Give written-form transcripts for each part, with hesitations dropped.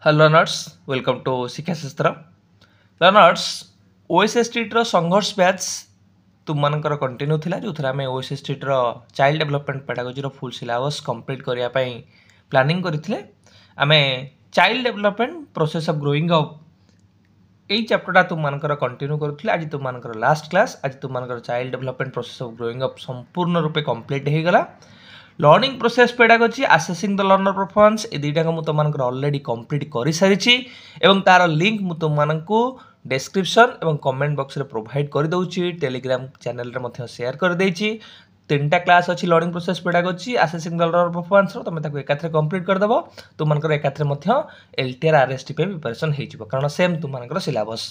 Hello learners, welcome to ଶିକ୍ଷା ଶାସ୍ତ୍ର learners OSST ର ସଂଘର୍ଷ ବ୍ୟାଚ୍ ତୁମମାନଙ୍କର କଣ୍ଟିନ୍ୟୁ ଥିଲା ଯେଉଁଥିରେ ଆମେ OSST ର ଚାଇଲ୍ଡ ଡେଭଲପମେଣ୍ଟ ପେଡାଗୋଜିର ଫୁଲ୍ ସିଲାବସ୍ କମ୍ପ୍ଲିଟ୍ କରିବା ପାଇଁ ପ୍ଲାନିଂ କରିଥିଲେ। ଆମେ child development process of growing up এই চ্ୟାପ୍ଟରଟା ତୁମମାନଙ୍କର କଣ୍ଟିନ୍ୟୁ କରୁଥିଲେ। ଆଜି ତୁମମାନଙ୍କର ଲାଷ୍ଟ କ୍ଲାସ୍। ଆଜି ତୁମମାନଙ୍କର child development process of growing up ସମ୍ପୂର୍ଣ୍ଣ ରୂପେ କମ୍ପ୍ଲିଟ୍ ହେଇଗଲା। Learning process pedagogy assessing the learner performance ଏ ଦୁଇଟାକ ମୁଁ ତୁମମାନଙ୍କର ଅଲରେଡ଼ି କମ୍ପ୍ଲିଟ୍ କରିସାରିଛି ଏବଂ ତାର ଲିଙ୍କ୍ ମୁଁ ତୁମମାନଙ୍କୁ ଡେସ୍କ୍ରିପ୍ସନ୍ ଏବଂ କମେଣ୍ଟ ବକ୍ସରେ ପ୍ରୋଭାଇଡ଼ କରିଦେଉଛି। ଟେଲିଗ୍ରାମ ଚ୍ୟାନେଲରେ ମଧ୍ୟ ସେୟାର କରିଦେଇଛି। ତିନିଟା କ୍ଲାସ୍ ଅଛି learning process pedagogy assessing the learner ପରଫର୍ମାନ୍ସର। ତୁମେ ତାକୁ ଏକାଥରେ କମ୍ପ୍ଲିଟ୍ କରିଦେବ। ତୁମମାନଙ୍କର ଏକାଥରେ ମଧ୍ୟ LTR RST ପାଇଁ ପ୍ରିପାରେସନ୍ ହେଇଯିବ, କାରଣ ସେମ୍ ତୁମମାନଙ୍କର ସିଲାବସ୍।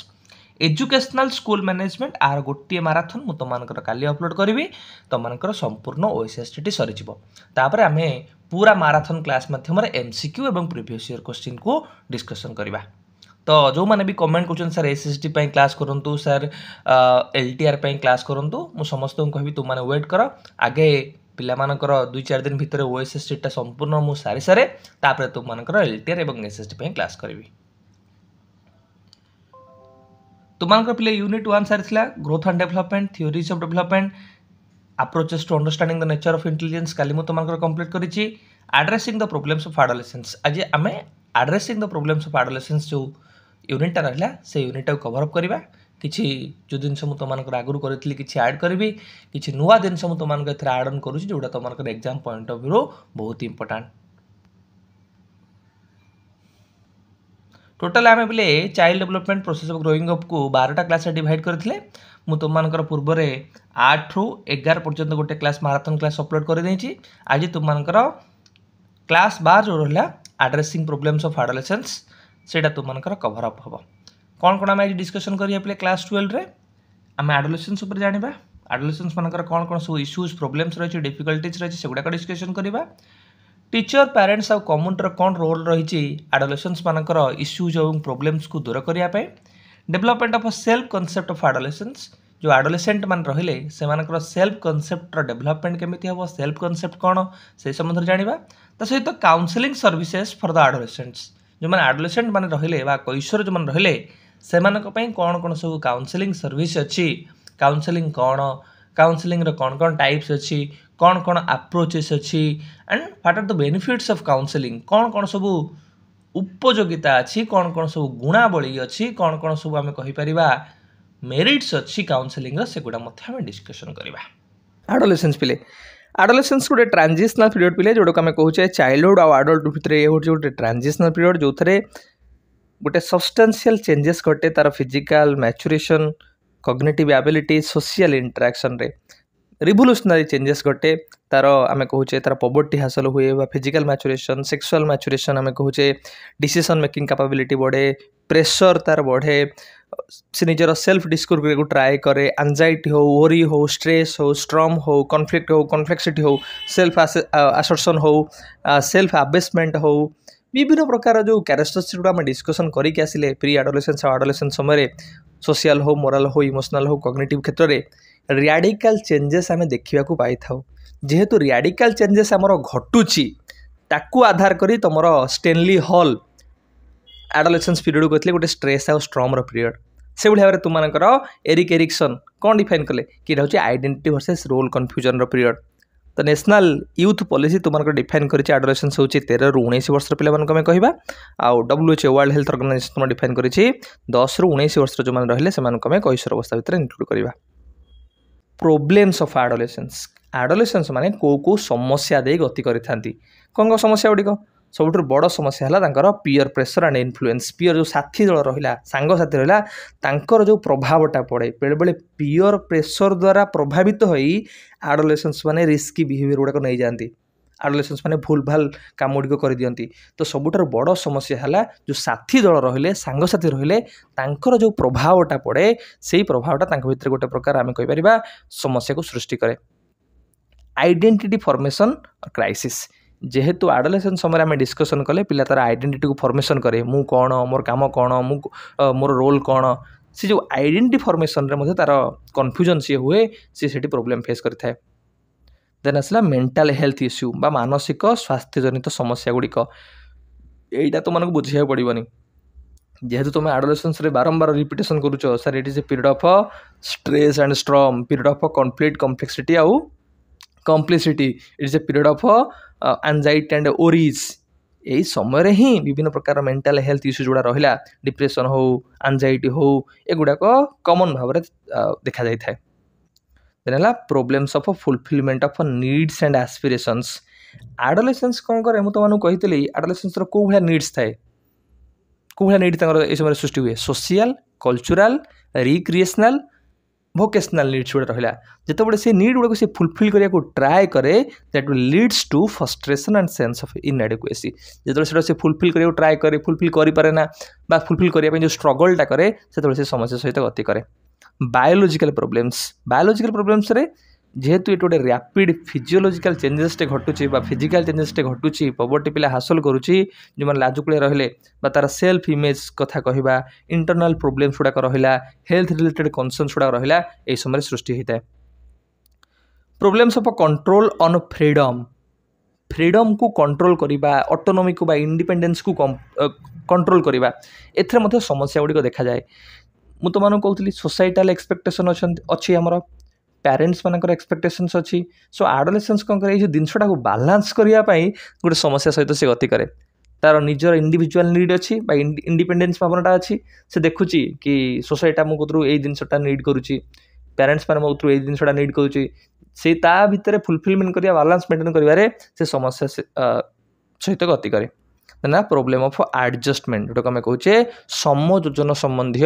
ଏଜୁକେସନାଲ ସ୍କୁଲ ମ୍ୟାନେଜମେଣ୍ଟ ଆର ଗୋଟିଏ ମାରାଥନ୍ ମୁଁ ତୁମମାନଙ୍କର କାଲି ଅପଲୋଡ଼ କରିବି। ତୁମମାନଙ୍କର ସମ୍ପୂର୍ଣ୍ଣ OSST ସରିଯିବ। ତାପରେ ଆମେ ପୁରା ମାରାଥନ୍ କ୍ଲାସ୍ ମାଧ୍ୟମରେ MCQ ଏବଂ ପ୍ରିଭିୟସ୍ ଇୟର୍ କୋଶ୍ଚିନ୍କୁ ଡିସ୍କସନ୍ କରିବା। ତ ଯେଉଁମାନେ ବି କମେଣ୍ଟ କରୁଛନ୍ତି ସାର୍ SST ପାଇଁ କ୍ଲାସ୍ କରନ୍ତୁ, ସାର୍ LTR ପାଇଁ କ୍ଲାସ୍ କରନ୍ତୁ, ମୁଁ ସମସ୍ତଙ୍କୁ କହିବି ତୁମମାନେ ୱେଟ୍ କର। ଆଗେ ପିଲାମାନଙ୍କର 2-4 ଦିନ ଭିତରେ OSSTଟା ସମ୍ପୂର୍ଣ୍ଣ ମୁଁ ସାରେ ତାପରେ ତୁମମାନଙ୍କର LTR ଏବଂ SST ପାଇଁ କ୍ଲାସ୍ କରିବି। ତୁମମାନଙ୍କର ପିଲେ ୟୁନିଟ୍ 1 ସାରିଥିଲା growth and development, theories of development, approaches to understanding the nature of intelligence କାଲି ମୁଁ ତୁମମାନଙ୍କର କମ୍ପ୍ଲିଟ୍ କରିଛି। Addressing the problems of adolescence ଆଜି ଆମେ addressing the problems of adolescence ଯେଉଁ ୟୁନିଟ୍ଟା ରହିଲା ସେ ୟୁନିଟ୍ଟାକୁ କଭର୍ ଅପ୍ କରିବା। କିଛି ଯେଉଁ ଜିନିଷ ମୁଁ ତୁମମାନଙ୍କର ଆଗରୁ କରିଥିଲି କିଛି ଆଡ଼୍ କରିବି, କିଛି ନୂଆ ଜିନିଷ ମୁଁ ତୁମମାନଙ୍କୁ ଏଥିରେ ଆଡ଼୍ ଅନ୍ କରୁଛି ଯେଉଁଟା ତୁମମାନଙ୍କର ଏକ୍ଜାମ୍ ପଏଣ୍ଟ ଅଫ୍ ଭ୍ୟୁରୁ ବହୁତ ଇମ୍ପୋର୍ଟାଣ୍ଟ। टोटाल आम पे child development process of growing up को 12टा क्लास डिवाइड करते मु तुमମାନଙ୍କର ପୂର୍ବରେ 8 ରୁ 11 पर्यंत गोटे क्लास माराथन क्लास अपलोड कर देछि। आज तुमମାନଙ୍କର क्लास 12 जो रहला एड्रेसिंग प्रॉब्लम्स ऑफ एडोलेसेंस सेटा तुमମାନଙ୍କର कवर अप हबो। कोन कोन हम आज डिस्कशन करिया पे क्लास 12 रे हम एडोलेसेंस ऊपर जानिबा। एडोलेसेंस मानकर कोन कोन सब इश्यूज प्रॉब्लम्स रहिछि, डिफिकल्टीज रहिछि सेगुडा का डिस्कशन करिबा। टीचर पेरेंट्स और कम्युनिटी कौन रोल रही एडोलेसेंस मानकर इश्यूज और प्रॉब्लम्स को दूर करने। Development of self concept of adolescence जो एडोलेसेंट मान रहिले से मानकर सेल्फ कॉन्सेप्ट डेवलपमेंट केमिति हबो, सेल्फ कॉन्सेप्ट कौन से संबंध जानिबा। ता सहित counselling services for the adolescents जो माने एडोलेसेंट मान रहिले बा कैशोर जो मान रहिले से मानक पई कौन कौन सब काउंसलिंग सर्विस अछि, काउंसलिंग कौन, काउंसलिंग रो कौन कौन टाइप्स अच्छी, कौन कौन अप्रोचेस अच्छी and what are the benefits of counselling, कौन कौन सब उपयोगिता अच्छी, कौन कौन सब गुणावली अच्छी, कौन कौन सब आम कहीपर मेरिट्स अच्छी काउंसलिंग सेगुड़ा आम डिस्कसन करवा। एडोलेसेंस पिले एडोलेसेंस गोटे ट्रांजिशनल पीरियड पिले जोटा आम कहे चाइल्डहुड और एडल्ट भितर ये गोटे ट्रांजिशनल पीरियड जो थे गोटे सब्सटेंशियल चेंजेस घटे तार physical maturation, cognitive ability, social interaction रे रिवोल्यूशनरी चेंजेस घटे। तार आम कहे तार पवर्टी हासिल हुए, फिजिकल मैच्योरेशन, सेक्सुअल मैच्योरेशन आम कहे, डिसीजन मेकिंग कैपेबिलिटी बढ़े, प्रेशर तार बढ़े, से निजर सेल्फ डिस्कवर को ट्राए करे, एंजाइटी हो, वरी हो, स्ट्रेस हो, स्ट्रम हो, कॉन्फ्लिक्सिटी हो, सेल्फ असर्शन हो, सेल्फ अबेसमेंट हो, विभिन्न प्रकार जो कैरेक्टरिस्टिक्स गुड़ा डिस्कसन करके आसिले प्री एडोलेसेंस और एडोलेसेंस समय सोशल हो, मोराल हो, इमोशनल हो, कॉग्निटिव क्षेत्र में रैडिकल चेंजेस आम देखा पाई था। जेहेतु रैडिकल चेंजेस आमर घटुची ताकू आधार करी तुमर स्टेनली हॉल एडोलेसेंस पीरियड को कहते गोटे स्ट्रेस और स्ट्रम पीरियड से भाव में तुमकर एरिक एरिक्सन कौन डिफाइन कले कि identity versus role confusion period. तो नेशनल यूथ पॉलिसी तुमको डिफाइन कर एडोलेसेंस हूँ 13 ରୁ 19 वर्ष पे आम कहवा। आउ WHO वर्ल्ड हेल्थ ऑर्गेनाइजेशन तुम डिफाइन कर 10 ରୁ 19 वर्ष जो मैंने रही आम कैशोर अवस्था भितर इनक्लूड करवा। प्रोब्लेम्स ऑफ एडोलेसेंस माने को समस्या दे गति करिथांती। कौन समस्या गुड़िक सबुठ बड़ समस्या है peer pressure and influence. Peer जो साथी दल रहा सांग साथी रहा तांकर जो प्रभावटा पड़े बेले बेले पीयर प्रेशर द्वारा प्रभावित होई एडोलेसेंस माने रिस्की बिहेवियर गुड़ाक नहीं जाती। एडोलेसेंस माने भूल भाल काम गुड़िक कर दियंती। तो सबुठार बड़ समस्या है जो साथी दल रहिले सांग साथी रहिले तांकर जो प्रभावटा पड़े से प्रभावटा तांक भितर गोटे प्रकार आम कहीपर समस्या को सृष्टि करे। आइडेंटिटी फॉर्मेशन और क्राइसिस जेहेतु एडोलेसेंस समय आम डिस्कसन कले पिला तार आइडेंटिटी को फॉर्मेशन करे, मु कौन, मोर काम कौन, मोर रोल कौन, से जो आइडेंटिटी फॉर्मेशन रे तार कन्फ्यूजन सी हुए सी प्रोब्लेम फेस करता है। देन आसला मेंटल हेल्थ इश्यू बा मानसिक स्वास्थ्य जनित समस्या गुड़िक এইটা तुमको बुझे पड़ोनी जेहेतु तुम एडोलेसेंस रे बारंबार रिपीटेशन करूच sir it is a period of stress and storm period of conflict complexity आउ complicity it is a period of anxiety and worries यही समय ही विभिन्न प्रकार मेंटल हेल्थ इश्यू जोड़ा रहा डिप्रेशन हो एंजाइटी हो एगुड़ाक कॉमन भाव में देखा जाए था then problems of fulfilment of needs and aspirations adolescence कौन करे मुझे तुमको कही एडोलेसेंस कौ भाया नीड्स थाए कौ भाया नीड ये समय सृष्टि हुए social cultural recreational vocational needs गुड़ा रहा जिते से नीड गुड़ा से फुलफिल करने को ट्राए करे that will leads to frustration and sense of inadequacy जो से फुलफिल करने को ट्राए करे फुलफिल करें ना फुलफिल करने जो स्ट्रगलटा करे से समस्या सहित गति करे बायोलॉजिकल प्रोब्लेम्स रे जेहेतु ये गोटे रैपिड फिजियोलॉजिकल चेंजेस घटुची फिजिकल चेंजेस घटुची पवर्टी पिला हासिल करुच्ची जो मैंने लाजुकुड़िया रहिले तार सेल्फ इमेज कथा कहवा इंटरनल प्रोब्लेम्स गुड़ाक रहा हेल्थ रिलेटेड कनसर्न्स गुड़ाक रहा यही समय सृष्टि होता है problems of control on freedom को कंट्रोल करवा ऑटोनॉमी को इंडिपेंडेंस को कंट्रोल करवा एथरे समस्या गुड़िक देखा जाए मु तो मानू कहूली सोसाइटाल एक्सपेक्टेशन अच्छी आमर पेरेंट्स मानकर एक्सपेक्टेशंस अच्छी सो एडोलेसेंस कौन करे ये जिनटा को बालांस करने गोटे समस्या सहित से गति करे तार निजर इंडिविजुअल नीड अच्छी इंडिपेंडेंस भावनाटा अच्छी से देखुची कि सोसाइटी मो कतरू ये जिनटा नीड करुच्ची पेरेंट्स मैंने मो कतरू ये जिनटा नीड करुच्ची से भितर फुलफिलमेंट करवा बालांस मेंटेन करें से समस्या सहित गति करे ना प्रोब्लेम ऑफ एडजस्टमेंट जोटा आम कहे समयोजन संबंधी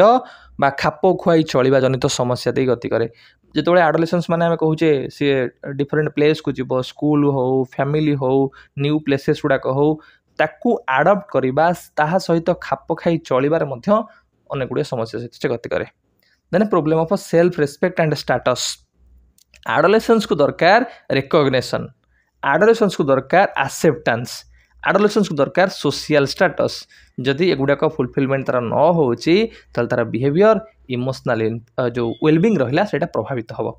बा खाप खुआई चलवा जनित समस्या दे गति करे जो एडोलेसेंस माने आम कहे सी डिफरेंट प्लेस को जीव स्कूल हो फैमिली हो न्यू प्लेसेस गुड़ाक हो ताकू आडप्ट करवा सहित खाप खाई चलबार अनेक गुड़े समस्या सहित से गति करे then problem of self respect and status adolescence को दरकार रिकॉग्निशन एडोलेसेंस को दरकार एक्सेप्टेंस एडोलेसेंस को दरकार सोशल स्टेटस जदि एगुड़ाक फुलफिलमेंट तार न होची तार बिहेवियर इमोशनल जो वेलबिंग रहा से प्रभावित हम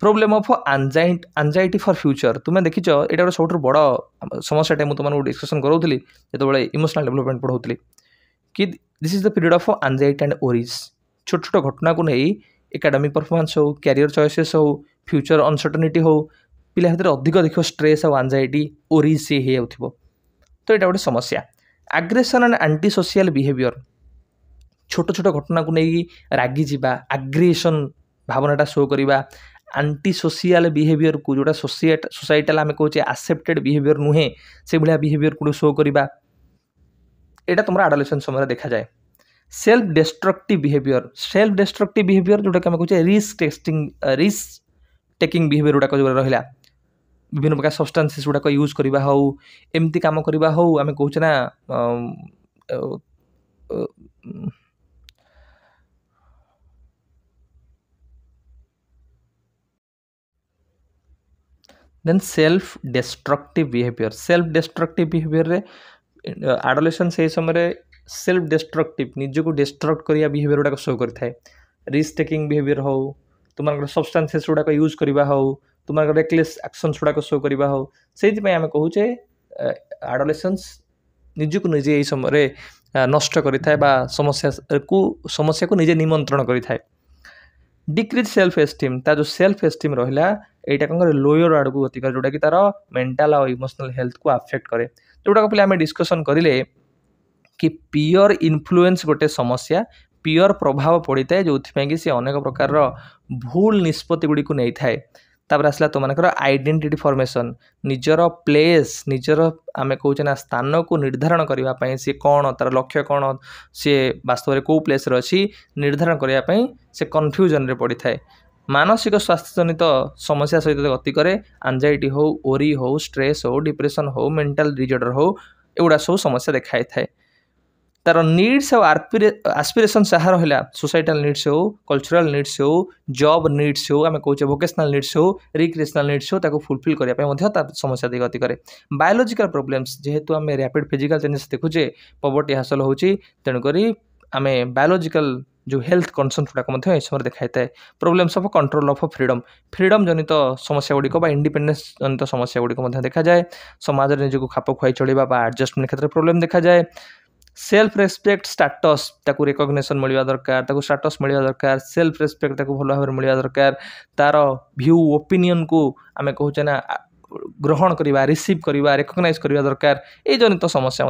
problem of anxiety for future तुम्हें देखिच ये गोटे सब बड़ समस्या मुझे तुमको डिस्कसन करूली जो इमोशनल डेवलपमेंट पढ़ाऊली कि this is the period of anxiety and ओरीज छोट छोट घटना को नहीं एकेडमिक परफॉर्मेंस हो कैरियर चॉइसेस हो फ्यूचर अनसर्टेनिटी हो पिला भर अधिक देखो स्ट्रेस और एंजाइटी ओरीज से हो तो यहाँ गोटे समस्या आग्रेसन एंड एंटी सोशल बिहेवियर छोट छोट घटना को नहीं रागी जावा आग्रेसन भावनाटा शो करवा एंटी सोशल बिहेवियर को जोटा सोसाइटाल आम कहे एक्सेप्टेड बिहेवियर नुहे से भाया बिहेवियर को शो करवा यहाँ तुम एडोलेसेंस समय देखा जाए सेल्फ डिस्ट्रक्टिव बिहेवियर जोटा कि आम कहे रिस्क टेकिंग बिहेवियर गुड़ाक जो रहा विभिन्न प्रकार सब्सटेंसेस गुड़ाक यूज करवा हो एमती काम करवा हो आम कहे ना देन सेल्फ डिस्ट्रक्टिव बिहेवियर रे एडोलेसेंस से समय सेल्फ डिस्ट्रक्टिव निज को डिस्ट्रक्ट करवा बिहेवियर गुड़ाक शो करता है रिस्क टेकिंग बिहेवियर हो तुम सब्सटेंसेस गुड़ाक यूज करवा हो तुम रेकलेस एक्शंस गुड़ाक शो करवा हो से आम कहे एडोलेसेंस निज को निजे समय नष्ट करें समस्या को निजे निमंत्रण करें डिक्रीज सेल्फ एस्टीम जो सेल्फ एस्टीम रहा यहाँ कौन लोअर आड़ को गति जोटा कि तार मेंटल और इमोशनल हेल्थ को अफेक्ट करे जोटा पे आम डिस्कसन करें कि पीयर इन्फ्लुएंस गोटे समस्या पीयर प्रभाव पड़ता है जो कि सी अनेक प्रकार भूल निष्पत्ति गुड़ी को नहीं थाए तापर आसला तुम मानकर आइडेंटिटी फॉर्मेशन निजर प्लेस निजर आम कहे ना स्थान को निर्धारण करने सी कौन तार लक्ष्य कौन सी वास्तव में कौ प्लेस अच्छी निर्धारण करने से कन्फ्यूजन रे पड़ी थाए मानसिक स्वास्थ्य जनित समस्या सहित गति करे एंजाइटी हो ओरी हो स्ट्रेस हो डिप्रेशन हो मेंटल डिजॉर्डर हो एगुड़ा सब समस्या देखाई थाए तार नीड्स और एस्पिरेशन जहाँ रहा सोसाइटाल नीड्स हो कल्चरल नीड्स हो जॉब नीड्स हो आम कहे वोकेशनल नीड्स हो रिक्रिएशनल नीड्स हो ताको फुलफिल करने समस्या दे गति करे बायोलॉजिकल प्रोब्लेम्स जेहेतु आम रैपिड फिजिकल चेंजेस देखुचे पवर्टी हासिल होची तेणुक आम बायोलॉजिकल जो हेल्थ कनसर्न गुड़ाक यह समय देखा था problems of control of freedom जनित समस्या गुड़िक इंडिपेंडेंस जनित समस्या गुड़िक देखा जाए समाज में निजक खाप खुआई चलवा एडजस्टमेंट क्षेत्र में प्रोब्लेम देखा जाए सेल्फ रेस्पेक्ट स्टाटस ताकू रिकग्निशन मिलवा दरकार ताकू स्टाटस मिलवा दरकार सेल्फ रेस्पेक्ट ताकू भल भाव मिलवा दरकार तार व्यू ओपिनियन को आम कहूचे ना ग्रहण करवा रिसीव करवा रिकग्नाइज करवा दरकार ये जनित समस्या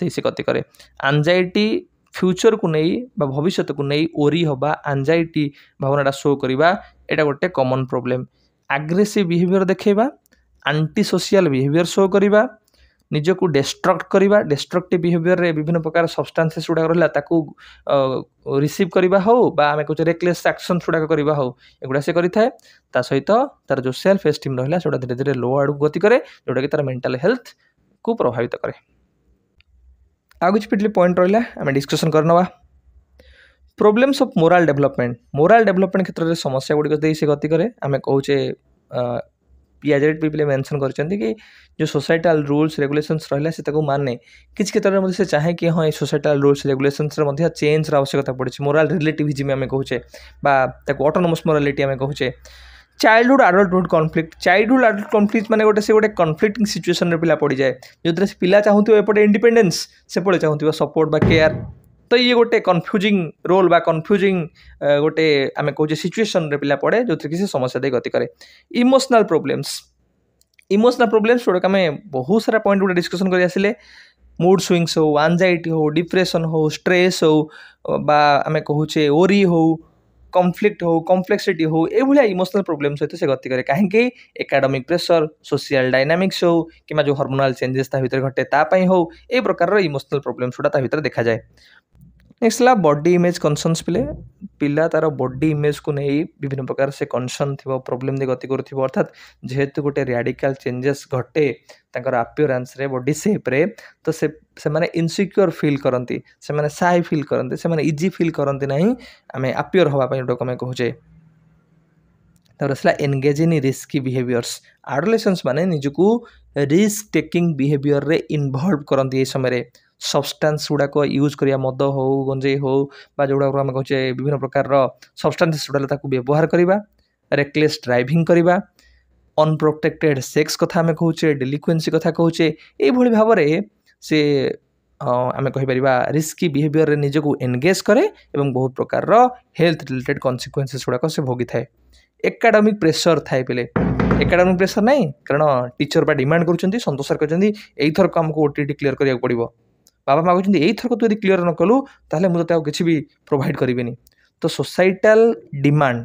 से गति करे एंजाइटी फ्यूचर को नहीं भविष्य को नहीं ओरी हवा एंजाइटी भावना शो करवा यहाँ गोटे कॉमन प्रॉब्लम एग्रेसिव बिहेवियर देखा एंटी सोशल बिहेवियर शो करवा निजक डिस्ट्रक्ट करवा डिस्ट्रक्टिव बिहेवियर रे विभिन्न प्रकार सब्सटेंसेस गुड़ाक रहा रिसीव करवा हो आम कहे रेकलेस एक्शन गुड़ाक करवा हो एगुड़ा से करें सहित तार जो सेल्फ एस्टीम रहा है धीरे धीरे लो आड़ गति करे जोटा कि तार मेंटल हेल्थ को प्रभावित करे आ कुछ पिटली पॉइंट रहा आम डिस्कसन करनवा प्रोब्लेम्स ऑफ मोरल डेवलपमेंट क्षेत्र में समस्या गुड़िक से गति करे आम कहे पियाजेट पीपल मेंशन करछंती कि जो सोसाइटल रूल्स रेगुलेशंस रहा से माने किसी क्षेत्र में से चाहे कि हाँ सोसाइटल रूल्स रेगुलेशंस चेंज आवश्यकता पड़ी मोरल रिलेटिविज्म आम कहे ऑटोनोमस मोरालिटी आम कहे चाइल्डहुड आडल्टहुड कॉन्फ्लिक्ट माने गोटे से गोटे कन्फ्लिक्टिंग सिचुएशन रे पिला पड़ जाए जो पिला चाहूथिबा एपटे इंडिपेंडेंस सेपटे चाहूथिबा सपोर्ट बा केयर तो ये गोटे कन्फ्यूजिंग रोल बा कन्फ्यूजिंग गोटे आम कहे सिचुएशन रे पिला पड़े जो कि समस्या दे गति करे इमोशनल प्रोब्लेम्स जोटा आम बहुत सारा पॉइंट गोटे डिस्कसन कर आसिले मूड स्विंग्स हो एंजाइटी हो डिप्रेशन हो स्ट्रेस हो बा आम कहे ओरी हो कॉन्फ्लिक्ट हो कॉम्प्लेक्सिटी हो ये इमोशनल प्रोब्लेम सहित से गति करे कहीं एकाडेमिक प्रेशर सोशल डायनामिक्स हो कि जो हार्मोनल चेंजेस भीतर घटे तापाई हो ए प्रकार इमोशनल प्रोब्लेम्स गुड़ा भीतर देखा जाए नेक्स्ट है बॉडी इमेज कनसर्न्स पिला तार बॉडी इमेज को नहीं विभिन्न प्रकार से कनसर्न थी प्रोब्लेम दे गति करुव अर्थात जेहेतु गोटे रैडिकल चेंजेस घटे अपीयरेंस रे बॉडी शेप रे तो से माने इनसिक्योर फील करती से माने साई फील करते से माने इजी फील करती ना आम अपीयर हाँपाई जो आम कहे आसला एनगेज इन रिस्की बिहेवियर्स एडोलेसेंस माने निजको रिस्क टेकिंग बिहेवियर रे इन्वॉल्व करती ये समय सब्सटेंस गुड़ाक यूज करिया मद हो गंजेई हो जोड़ा आम कहे विभिन्न प्रकार सब्सटेंस गुड़ा व्यवहार करवा रेकलेस ड्राइविंग करवा अनप्रोटेक्टेड सेक्स कथा आम कहे डेलिक्वेंसी कथा कहे ये भाव में से आम कहीपर रिस्की बिहेवियर रे निजको एनगेज करे और बहुत प्रकार हेल्थ रिलेटेड कन्सिक्वेंसेस गुड़ाक से भोगी थाए एकाडेमिक प्रेशर थाए पे एकाडेमिक प्रेशर ना कारण टीचर बा डिमांड कर संतोष सर कहते यही थरक आमको ओटीटी क्लीयर करा पड़ो बाबा मागुं यही थरक तू यदि क्लीयर न कलु ताहले मुझे तो किसी भी प्रोवाइड करें तो सोसाइटल डिमांड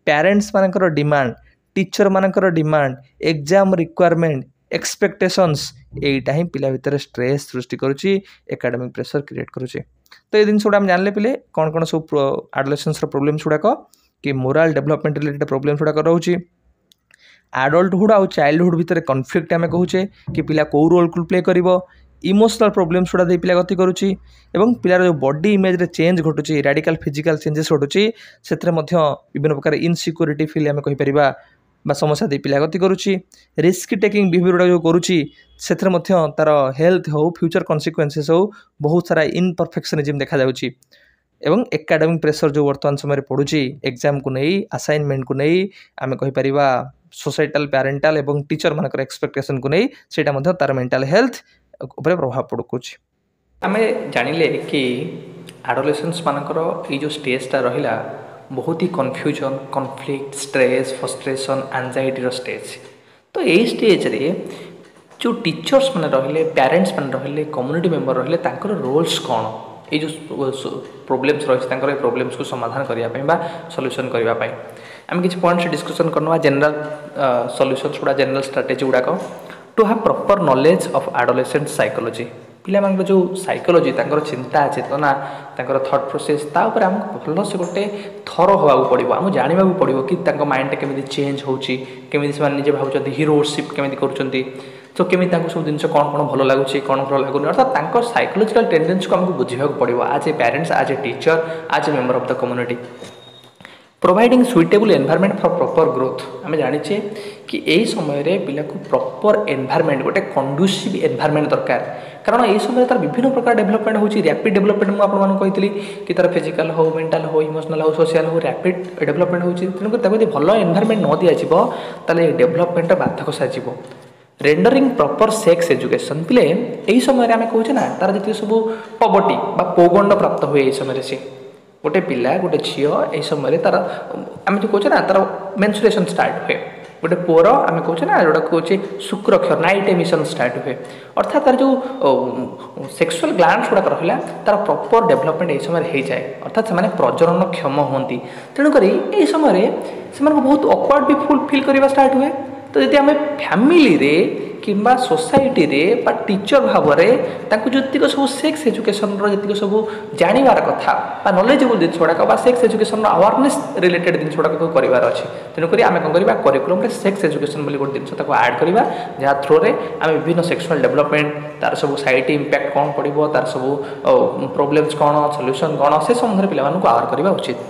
पेरेंट्स मानकर डिमांड टीचर मानकर डिमांड एग्जाम रिक्वायरमेंट एक्सपेक्टेशंस यहीटा ही पिला भितर स्ट्रेस सृष्टि करुच्ची एकाडेमिक प्रेशर क्रिएट करुच्ची तो ये जिन गुड़ा जानले पिले कौन कौन सब एडोलेसेंस प्रोब्लेम्स गुड़ाक कि मोरल डेवलपमेंट रिलेटेड प्रोब्लेम्स गुड़ाक रोचे एडल्टहुड आउ चाइल्डहुड भितर कन्फ्लिक्ट आम कहे कि पिला कौ रोल को प्ले कर इमोशनल प्रोब्लेम्स गुड़ा पिला गति करुच्ची एवं पिलार जो बॉडी इमेज रे चेंज घटुची रैडिकल फिजिकल चेंजेस घटुची से विभिन्न प्रकार इनसिक्योरिटी फील आम कहीपर समस्या दे पिला गति करुच्ची रिस्क टेकिंग बिहेवियर गुड़ा जो करुच्ची से तार हेल्थ हो फ्यूचर कन्सिक्वेंसेस हो बहुत सारा इनपरफेक्शनिज्म देखा जाउची एवं एकाडेमिक प्रेशर जो वर्तमान समय पड़ुची एग्जाम को नहीं असाइनमेंट को नहीं आम कहीपर सोसाइटल पेरेंटाल एवं टीचर मानकर एक्सपेक्टेशन को नहीं सेटा तार मेंटल हेल्थ उपरे प्रभाव पड़ुची आम जानिले कि एडोलेसेंस मानकर ये जो स्टेजटा रहिला बहुत ही confusion conflict stress frustration anxiety stage तो यही स्टेज रे जो टीचर्स मैंने रहिले पेरेंट्स मैंने रहिले कम्युनिटी मेंबर रहिले तांकर रोल्स कौन ये जो प्रोब्लेम्स रही प्रोब्लेम्स को समाधान करने सॉल्यूशन करने आम किसी पॉइंट्स डिस्कसन करना जनरल सॉल्यूशंस गुड़ा जनरल स्ट्रेटेजी गुड़ाक to have proper knowledge of adolescent psychology पिला मान जो साइकोलॉजी चिंता चेतना थॉट प्रोसेस तापर आमको भल से गोटे थर हवा पड़ो आम जानवा पड़ो कि माइंड केमी चेंज होमी निजे भावुं हिरोशिप केमी कर तो केमी सब जिन कौन कौन भल लगुच कौन भल लगुनि अर्थात साइकोलॉजिकल टेंडेंसी को आमको बुझा पड़ो आज ए पेरेंट्स आज ए टीचर आज ए member of the community providing suitable environment for proper growth आम जाचे कि यही समय पिला को प्रॉपर एनवायरनमेंट गोटे कंडुसिव एनवायरनमेंट दरकार कारण यही समय तार विभिन्न प्रकार डेवलपमेंट होची रैपिड डेवलपमेंट मुझे आपको कही कि तार फिजिकल हो मेंटल हो इमोशनल हो सोशल हो रैपिड डेवलपमेंट होची तेणुकर भल एनवायरनमेंट न दि जाव ताले डेवलपमेंट बाधक साजिब रेंडरिंग प्रॉपर सेक्स एजुकेशन पिले यही समय आम कहे ना तार जी सब पवर्टी पौगंड प्राप्त हुए यही समय से गोटे पिला गोटे झील यही समय तार आम जो कहे ना तार मेन्सुरेशन स्टार्ट हुए गोटे पुअर आम कहे ना जोटा कहे शुक्रक्षर नाइट एमिशन स्टार्ट हुए अर्थात तार जो सेक्सुअल ग्लैंड्स गुड़ाक रहा तार प्रॉपर डेवलपमेंट यही समय हो जाए अर्थात से प्रजनन क्षम होती तेणुक यही समय से बहुत ऑकवर्ड भी फील करवा स्टार्ट हुए तो यदि आम फैमिली रे किंबा सोसाइटी रे बा टीचर भाव में जी सब सेक्स एजुकेशन जी सब जानवर कथा नॉलेजेबल जिन गुड़ाक सेक्स एजुकेशन अवेयरनेस रिलेटेड जिन गुड़ाक करार अच्छे तेणुक आम कौन करवा करिकुलम रे सेक्स एजुकेशन गोटे जिन आड करवा जहाँ थ्रो रे आम विभिन्न सेक्सुअल डेवलपमेंट तार सब साइड इंपैक्ट कौन पड़ो तार सब प्रोब्लेम्स कौन सॉल्यूशन कौन से संबंध में पिला आवर करवा उचित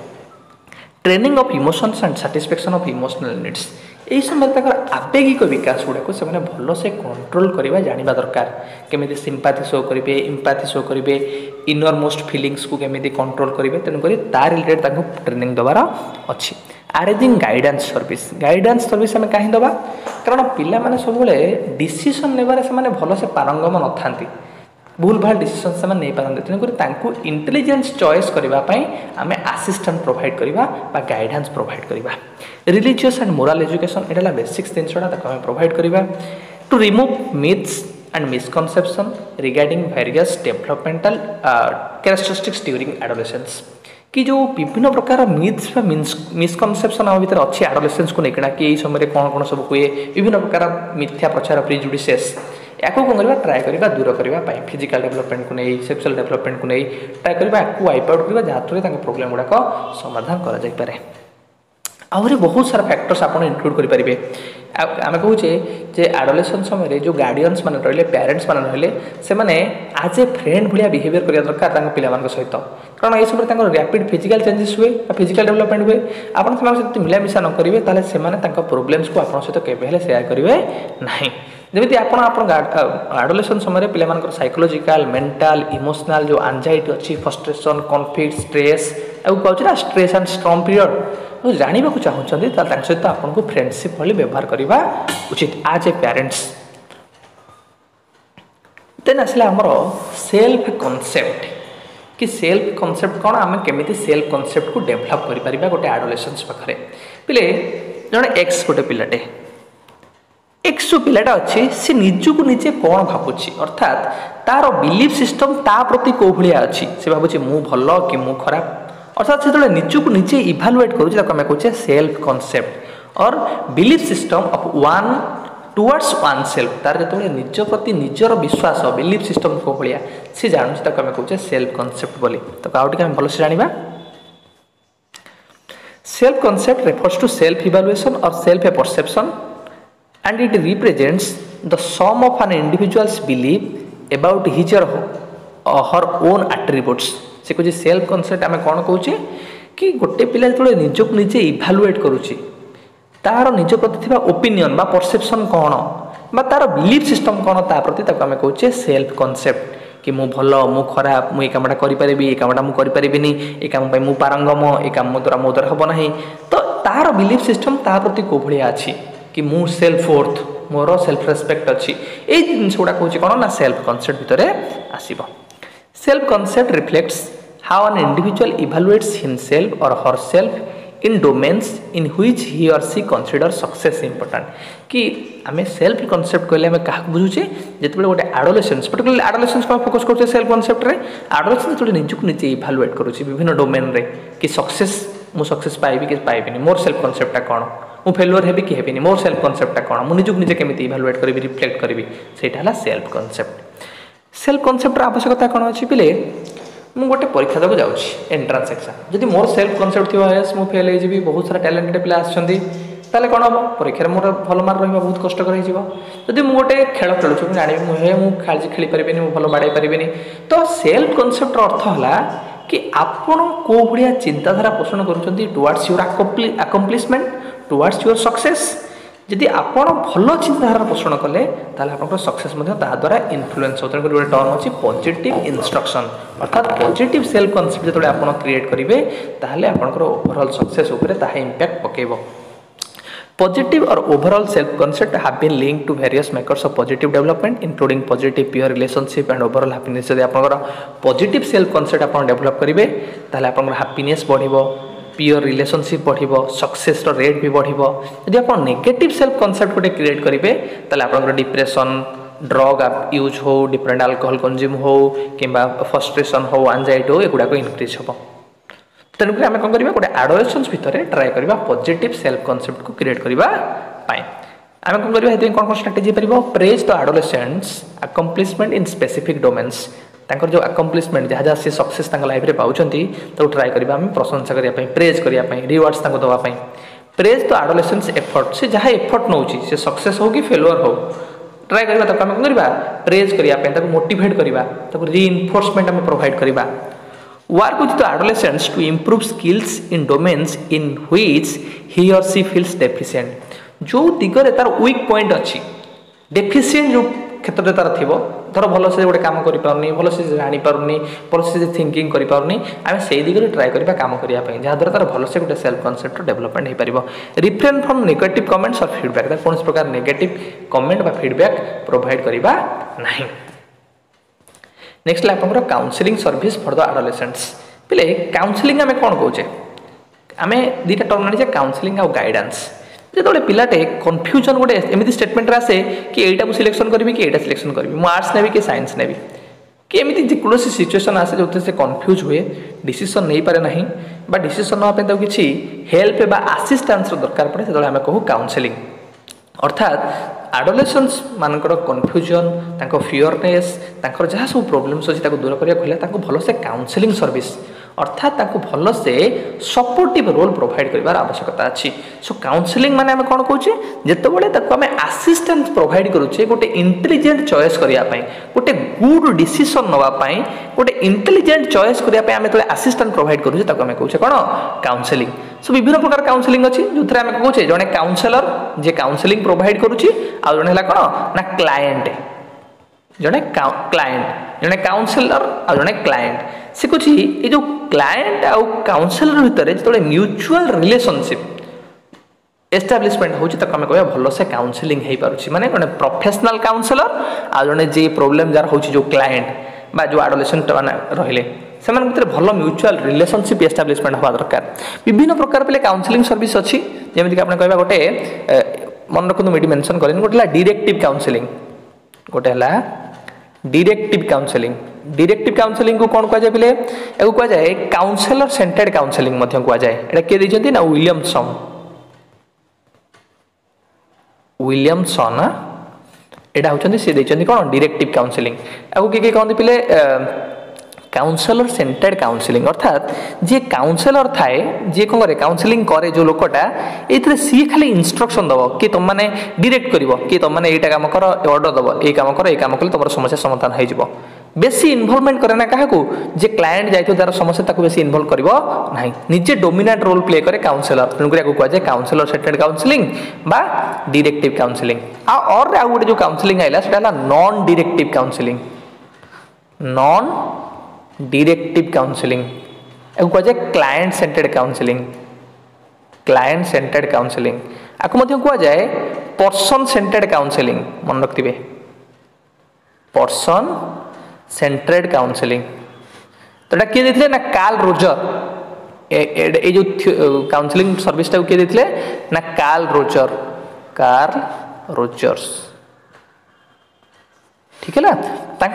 training of emotions and satisfaction of emotional needs यही समय आवेगिक विकास गुड़ाक से भल से कंट्रोल करवा जाना दरकार केमी सिंपाथी शो करेंगे इम्पाथी शो करेंगे इनर मोस्ट फिलिंग्स को केमी कंट्रोल करेंगे तेणुक तार रिलेटेड ट्रेनिंग देवार अच्छी अरेंजिंग गाइडेंस सर्विस आम कहीं दबा कारण पिला सब डिसीजन नेबार से भल से पारंगम न था भूल भाल डिसीजन से नहीं पारते तेणुक इंटेलिजेंस चॉइस करने आम आसिस्टेंट प्रोवाइड करवा गाइडेंस प्रोवाइड करवा रिलीजियस एंड मोरल एजुकेशन यहाँ बेसिक्स जिनसा प्रोवाइड करवा to remove myths and misconception regarding various developmental characteristics during adolescence कि जो विभिन्न प्रकार मिथ्स मिसकनसेप्शन आम भर अच्छी एडोलेसेंस को लेकिन कि समय कौन कौन सब हुए विभिन्न प्रकार मिथ्या प्रचार प्रिजुडिसेस या कौन करवा ट्राए करवा दूर करने फिजिकल डेवलपमेंट को नहीं सेक्सुअल डेवलपमेंट को नहीं ट्राए करवा वाइप आउट करवा जहाँ थ्रू प्रोब्लेम गुड़ाक समाधान कर आहरी बहुत सारा फैक्टर्स आप इनक्लूड करेंगे आम कहे जे एडोलेसन समय जो गार्डियंस मैंने रही पेरेंट्स मैंने रही से आज ए फ्रेंड भाया बिहेवियर करने दरकार पिला सहित कारण ये समय रैपिड फिजिकल चेंजेस हुए फिजिकल डेवलपमेंट हुए आप मिलामिशा न करेंगे ताले से प्रोब्लेम्स को आप सहित केवे सेयार करेंगे ना जमी आप एडोलेसन समय पिला साइकोलॉजिकल मेंटल इमोशनल जो एंजाइटी अच्छी फ्रस्ट्रेशन कॉन्फ्लिक्ट स्ट्रेस कहूँ ना स्ट्रेस एंड स्ट्रॉन्ग पीरियड जानवा चाहते सहित आपको फ्रेंडशिप भली व्यवहार करवा उचित आज ए पेरेंट्स देन आसला आमर सेल्फ कॉन्सेप्ट कि सेल्फ कॉन्सेप्ट कौन आम केमी सेल्फ कॉन्सेप्ट को डेभलप कर गोटे एडोलेसेंस पाखे पिले जड़े एक्स गोटे पिलाटे एक्स जो पिलाटा अच्छी सी निजक निजे कौन भावुची अर्थात तार बिलीफ सिस्टम ता प्रति कौ भाया अच्छी से भावुची मु भल कि मु खराब अर्थात से निजक निजे इभालुएट करुचे सेल्फ कॉन्सेप्ट और belief system of one towards one self तार जो निज प्रति निजर विश्वास बिलीफ सिस्टम कौ भाया सी जानूँ आम कहे सेल्फ कॉन्सेप्ट बोली तो आउ टे भल से जाना self concept refers to self evaluation और सेल्फ ए perception and it represents the sum of an individual's belief about his or her own attributes से कुछ सेल्फ कॉन्सेप्ट आम कौन कहे कि गोटे पिला जो निजक निजे इभालुएट करुच्ची तार निज प्रति ओपिनियन बा परसेप्शन कौन बा तार बिलीफ सिस्टम कौन ता प्रति आम कहे सेल्फ कॉन्सेप्ट कि मु भल मु खराब मु कामटा करें ये कामटा मु करें ये काम मु पारंगम ये काम मो द्वारा हम ना तो तार बिलीफ सिस्टम ता प्रति कौ भाया अच्छी कि मु self worth more self respect अच्छी ये जिन गुड़ा कौन कौन ना सेल्फ कॉन्सेप्ट भितर आसब self concept reflects how an individual evaluates himself or herself in domains in which he or she consider success important कि आम सेल्फ कॉन्सेप्ट कहले आम क्या बुझुचे जिते गोटे एडोलेसेंस पर्टिकुलर एडोलेसेंस को फोकस करुचे सेल्फ कॉन्सेप्ट रे एडोलेसेंस जो निजक निजे इभालुएट करुचे विभिन्न डोमेन रे कि सक्सेस मु सक्सेस पाइबी कि पाइबिनी मोर सेल्फ कॉन्सेप्टा कौन मु फेलुअर हेबी कि हेबिनी मोर सेल्फ कॉन्सेप्टा कौन मु निजक निजे केमिति इभालुएट करी रिफ्लेक्ट करी सेटा हला सेल्फ कॉन्सेप्ट आवश्यकता कौन अच्छी पिले मु गोटे परीक्षा देबो जाउछि एंट्रांस एग्जाम जदि मोर सेल्फ कॉन्सेप्ट थियो यस मु फेल हे जिवि बहुत सारा टैलेंटेड पिला आछंती ताले कोन हम परीक्षा रे मोर भल मार्क रहिबा बहुत कष्ट कर हिजिबो जदि मु गोटे खेल खेलुछु मु जानिबि मु हे मु खेल खेली परिबेनी मु भल बाडै परिबेनी तो सेल्फ कॉन्सेप्ट रो अर्थ हला कि आपण को भाया चिंताधारा पोषण करुँच towards your accomplishment towards your success जदि आपण भल चिंताधारा पोषण कले आप सक्सेस द्वारा इन्फ्लुएंस होता है गोटे टर्म अच्छी पॉजिटिव इंस्ट्रक्शन अर्थात पॉजिटिव सेल्फ कॉन्सेप्ट जो आप क्रिएट करेंगे ताहले आपनकर ओवरऑल सक्सेस उपर ताहा impact पकेबो। Positive or overall self-concept have been linked to various makers of positive development, including positive peer relationship and overall happiness. यदि आपनकर positive self-concept आप डेवलप करेंगे ताहले आपनकर happiness बढ़िबो, peer relationship बढ़िबो, success rate भी बढ़िबो। यदि आप नेगेटिव self-concept गोटे क्रिएट करेंगे ताहले आपनकर डिप्रेशन ड्रग यूज हो डिफरेंट अल्कोहल कंज्यूम हो किंबा फ्रस्ट्रेशन हो एंजाइटी हो एगुड़ा इनक्रीज हो। तेणुक आम कौन करवा गोटे एडोलेसेंस भितर ट्राए करवा पॉजिटिव सेल्फ कॉन्सेप्ट को क्रिएट करने आम कौन करवा कौन कौन स्ट्रेटेजी पार praise the adolescents accomplishment in specific domains जो अकम्प्लिशमेंट जहाँ जहाँ सी सक्सेस लाइफ में पाँच ट्राए करवा प्रशंसा करने प्रेज करने रिवार्ड्स देवाई प्रेज द एडोलेसेंट्स एफर्ट से जहाँ एफर्ट नौ सक्सेस हो कि फेलुअर हो ट्राए करवा आम कौन करवा प्रेज करने मोटिवेट करवा रीइनफोर्समेंट आम प्रोवाइड करवा। Work with the adolescents to improve skills in domains in which he or she feels deficient. जो दिगरे तार weak point अच्छी deficient जो क्षेत्र में तार थिबो धर भल से गोटे काम करि पारनी भल से जानि पारनी भल से थिंकिंग करि पारनी आमे सेही दिगरे ट्राई करबा काम करिया पई जहा द्वारा तार भल से गोटे सेल्फ कांसेप्ट डेवलपमेंट हे परिबो। रिफ्रेन फ्रॉम नेगेटिव कमेंट्स और फीडबैक कोन प्रकार नेगेटिव कमेंट बा फीडबैक प्रोवाइड करिबा नाही। नेक्स्ट आपंकर counselling service for the adolescents पिले काउंसलिंग आमे कोन कहूचे आमे दीटा टर्म नानी काउंसलिंग और गाइडेंस जो पिलाटे कन्फ्यूजन गोटे एमती स्टेटमेंट आसे कि एटा मु सिलेक्शन करी कि एटा सिलेक्शन करी मु आर्ट्स नेबी कि साइंस नेबी कि एमती जेकोसी सिचुएशन आसे जो से कन्फ्यूज हुए डिसीजन नहीं पारे नहीं बा डिसीजन नापे तो किसी हेल्प बा असिस्टेंस दरकार पड़े से आमे कहू काउंसलिंग अर्थात एडोलेसेंट्स मानकर कन्फ्यूजन तांको फियरनेस तांकर जहाँ सब प्रोब्लेम्स अच्छी दूर करने भल से काउंसलिंग सर्विस अर्थात तांको भल से सपोर्टिव रोल प्रोवाइड कर आवश्यकता अच्छी। सो काउंसलिंग माने आम कौन कौचे जितेबाला आम असिस्टेंस प्रोवाइड करुचे गोटे इंटेलिजेंट चॉइस करने गोटे गुड डिसीजन नापी गोटे इंटेलिजेंट चॉइस करने आम जो असिस्टेंट प्रोवाइड करुचे आम कौचे कौन काउंसलिंग। सो विभिन्न प्रकार काउंसलिंग अच्छी जो आम कौचे जड़े काउंसलर जे काउंसलिंग प्रोवाइड करुच्ची आ जड़े है कौन ना क्लाएंट जड़े क्लाएंट जड़े काउंसलर आ जड़े क्लाएंट से कुछ ये जो क्लाएंट आउ काउंसलर भितर जो म्यूचुअल रिलेशनशिप एस्टाब्लिशमेंट होची तक आम कह भल से काउंसलिंग हो पार्टी माने जड़े प्रोफेशनल काउंसलर आ जड़े जे प्रॉब्लम जार होची जो क्लाएंट बा जो एडोलेसेंट माने रहिले से भल म्यूचुअल रिलेशनशिप एस्टाब्लिशमेंट हवा दरकार। विभिन्न प्रकार पे काउंसलिंग सर्विस अच्छी जमीक आप कह गोटे मन रखु मुझे मेंशन करें गोटे डायरेक्टिव काउंसलिंग गोटे है डायरेक्टिव काउंसलिंग डायरेक्टिव काउंसलिंग को कौन कह जाए कह जाए काउंसलर सेंटर्ड काउंसलिंग कह जाए एटा किए देछंती ना विलियमसन एटा होचंती से देछंती कौन डायरेक्टिव काउंसलिंग आगु किए कहते पिले काउंसलर सेंटर्ड काउंसलिंग अर्थात जे काउंसलर थाए जे कौन करे काउंसलिंग करे जो लोकटा ये सी खाली इंस्ट्रक्शन दब कि तुम मैंने डायरेक्ट कर कि तुम मैंने यहाँ काम कर ऑर्डर दब ये काम कर ये काम कले तुम समस्या समाधान हो बेसी इनवॉल्वमेंट करे ना क्या जे क्लाएंट जाए तार समस्या बेसी इनवॉल्व कर निजे डोमिनेंट रोल प्ले करे काउंसलर तेणुक कहुए काउंसलर सेंटर्ड काउंसलिंग बा डायरेक्टिव काउंसलिंग और गोटे जो काउंसलिंग आइला सेटा non directive counselling non directive counselling कह जाए client centred counselling client centred counselling आपको कह जाए पर्सन सेंटर्ड काउंसलिंग मन रखिए पर्सन सेंटर्ड काउंसलिंग तो ये किए देते ना कार्ल रोजर ये जो काउंसलिंग सर्विस किए देते ना कार्ल रोजर्स ठीक है ना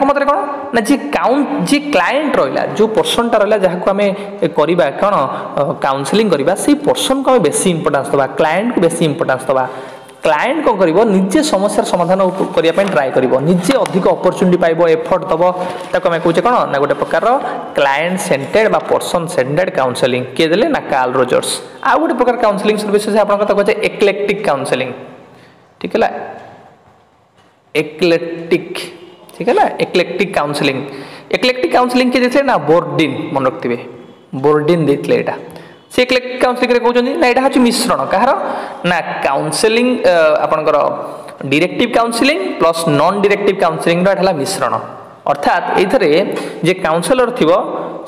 मत कौन ना जी क्लाएंट रहा जो पर्सनटा रहा जहाँ को आम करवा कौन काउंसलिंग करवा से पर्सन को बेसी इंपोर्टेंस दबा क्लाएंट को बेसी इंपोर्टेंस दबा क्लाएंट कौन कर निजे समस्या समाधान करने ट्राए कर निजे अधिक अपॉर्चुनिटी पाइब एफर्ट दब ताको आम कहे कौन ना गोटे प्रकार क्लाएंट सेंटर्ड बा पर्सन सेंटर्ड काउंसलिंग किए देले ना कार्ल रोजर्स आ गोटे प्रकार काउंसलिंग सर्विस आप कहे एक्लेक्टिक काउंसलिंग ठीक है एक्लेक्टिक ठीक है ना। एक्लेक्टिक काउंसलिंग के देते ना बोर्डिन मन रखिए बोर्डिन देते यहाँ से एक्लेक्टिक काउंसलिंग कहते ना यहाँ हूँ मिश्रण कहार ना काउंसलिंग आपणकर directive counselling plus non directive counselling है मिश्रण अर्थात ये काउंसलर थी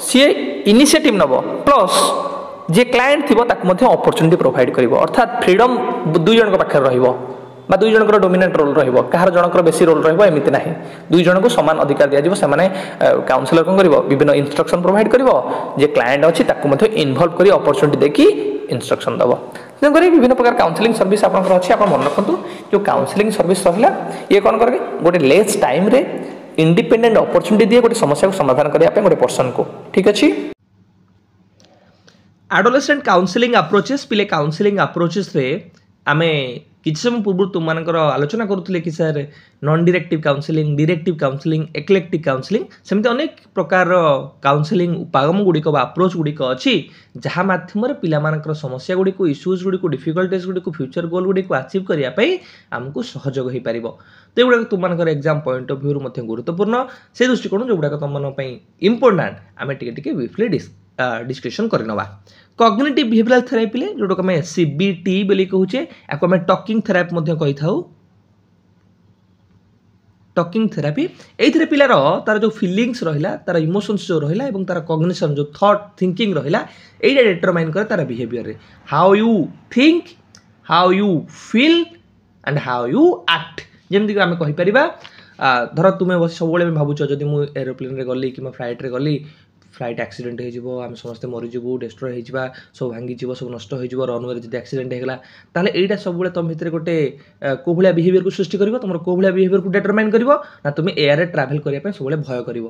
सी इनिशिएटिव नब प्लस जे क्लाएंट थी अपॉर्चुनिटी प्रोवाइड कर अर्थात फ्रीडम दुई जन पाखे रहा दुई जन डोमिनेट रोल रहा जनकर बेसी रोल रमती ना दुई जन को सामान अधिकार दिज्व से काउंसलर कौन कर विभिन्न इंस्ट्रक्शन प्रोवाइड कर जे क्लाएंट अच्छी इनवल्व कर अपॉर्चुनिटी देखी इंस्ट्रक्शन दब तेणुक विभिन्न प्रकार काउंसलिंग सर्विस आपंकर अच्छी आप मन रखु जो काउंसलिंग सर्विस रहा ये कौन कर गोटे लेस टाइम रे इंडिपेंडेंट अपॉर्चुनिटी दिए गोटे समस्या को समाधान करने गोटे पर्सन को ठीक अच्छे। एडोलेसेंट काउंसलिंग अप्रोचेस पिले काउंसलिंग अप्रोचेस रे आमे किसी समय पूर्व तुम आलोचना करुले कि sir non directive counselling directive counselling eclectic counselling सेमती अनेक प्रकार काउंसलिंग उपागम गुड़िक अप्रोच गुड़िक अच्छी जहाँ मध्यम पिला समस्या गुड़िक इश्यूज गुड़िक डिफिकल्टीज गुड़िक फ्यूचर गोल गुड़िक अचीव करने आमको सहयोग हो पार तो ये तुम एग्जाम पॉइंट ऑफ व्यू गुरुत्वपूर्ण से दृष्टिकोण जो गुड़ाक तुम इंपोर्टाट आम टे ब्रीफली डिस्कशन करनवा। कॉग्निटिव बिहेवियरल थेरेपी ले जोटा आम सीबीटी बोली कहूचे आपको आम टॉकिंग थेरापी मध्य कही था टॉकिंग थेरापी ये पिलार तार जो फीलिंग्स रहा तार इमोशंस जो रहा और तार कॉग्निशन जो थॉट थिंकिंग रहा ये डिटरमाइन करे तार बिहेवियर रे how you think how you feel and how you act जमीक आम कहीपर धर तुम्हें बस सब भावुच जदि मुझे एरोप्लेन गली कि फ्लाइट रे गली फ्लाइट एक्सीडेंट हो आम समस्ते मरीजु डेस्ट्रॉय हो सब भांगी सब नष्ट हो रनवे जब एक्सीडेंट होगा ताहले एटा सब तुम भितर गोटे को भाया बिहेवियर को सृष्टि कर तुम को भाया बिहेवियर को डिटरमाइन कर ना तुम एयर ट्रावेल करने सब भय कर